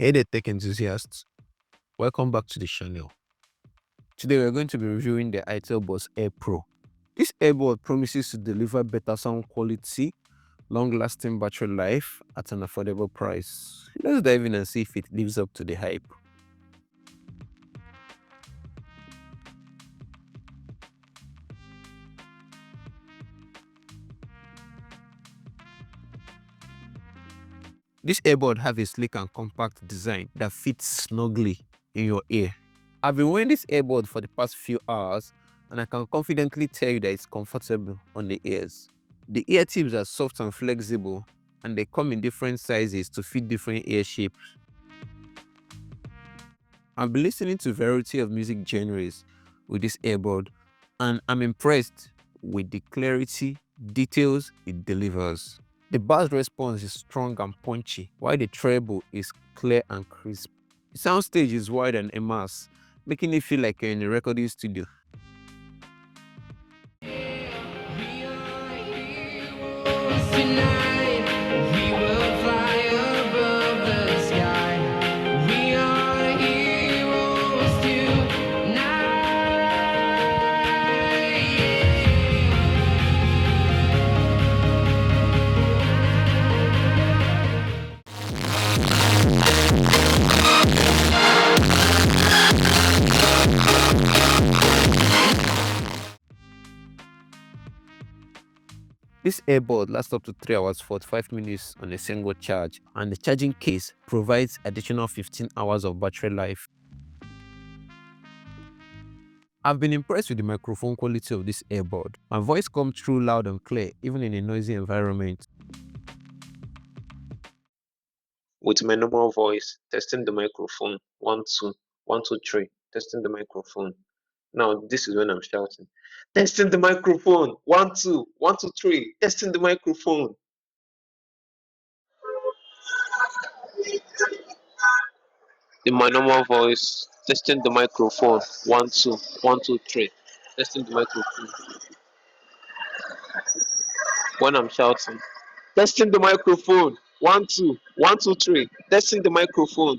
Hey there, tech enthusiasts. Welcome back to the channel. Today we're going to be reviewing the Itel BudsAir Pro. This earbud promises to deliver better sound quality, long-lasting battery life at an affordable price. Let's dive in and see if it lives up to the hype. This earbud has a sleek and compact design that fits snugly in your ear. I've been wearing this earbud for the past few hours and I can confidently tell you that it's comfortable on the ears. The ear tips are soft and flexible and they come in different sizes to fit different ear shapes. I've been listening to a variety of music genres with this earbud and I'm impressed with the clarity, details it delivers. The bass response is strong and punchy, while the treble is clear and crisp. The soundstage is wide and immersive, making it feel like you're in a recording studio. This earbud lasts up to 3 hours 45 minutes on a single charge, and the charging case provides additional 15 hours of battery life. I've been impressed with the microphone quality of this earbud. My voice comes through loud and clear, even in a noisy environment. With my normal voice, testing the microphone, 1 2 1 2 3, testing the microphone. Now this is when I'm shouting, testing the microphone, 1 2 1 2 3, testing the microphone. In my normal voice, testing the microphone, 1 2 1 2 3, testing the microphone. When I'm shouting, testing the microphone, 1 2 1 2 3, testing the microphone.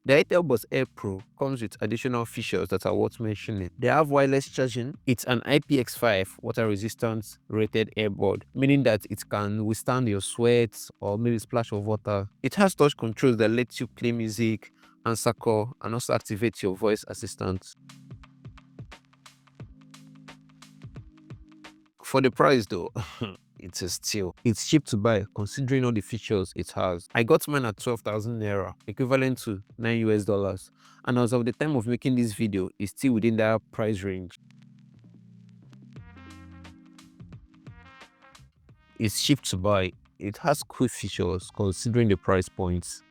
The Itel BudsAir Pro comes with additional features that are worth mentioning. They have wireless charging. It's an IPX5 water-resistant rated earbud, meaning that it can withstand your sweat or maybe splash of water. It has touch controls that lets you play music, answer call, and also activate your voice assistant. For the price though, it's a steal. It's cheap to buy considering all the features it has. I got mine at 12,000 naira, equivalent to $9 US. And as of the time of making this video, it's still within that price range. It's cheap to buy. It has cool features considering the price points.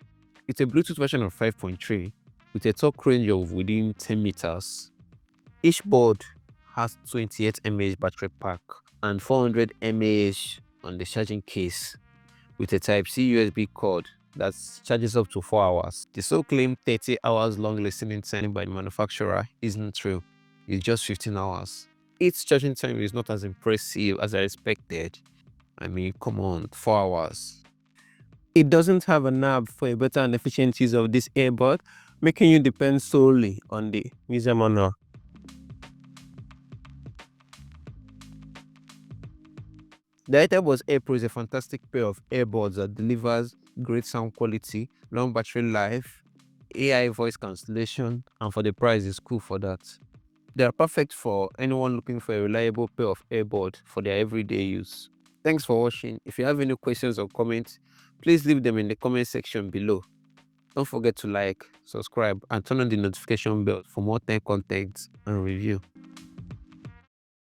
It's a Bluetooth version of 5.3 with a talk range of within 10 meters. Each board has 28 mAh battery pack and 400 mAh on the charging case with a Type-C USB cord that charges up to 4 hours. The so-claimed 30 hours long listening time by the manufacturer isn't true. It's just 15 hours. Its charging time is not as impressive as I expected. I mean, come on, 4 hours. It doesn't have a knob for a better and efficient use of this earbud, making you depend solely on the user manual. The Itel BudsAir Pro is a fantastic pair of earbuds that delivers great sound quality, long battery life, AI voice cancellation, and for the price is cool for that. They are perfect for anyone looking for a reliable pair of earbuds for their everyday use. Thanks for watching. If you have any questions or comments, please leave them in the comment section below. Don't forget to like, subscribe, and turn on the notification bell for more tech content and review.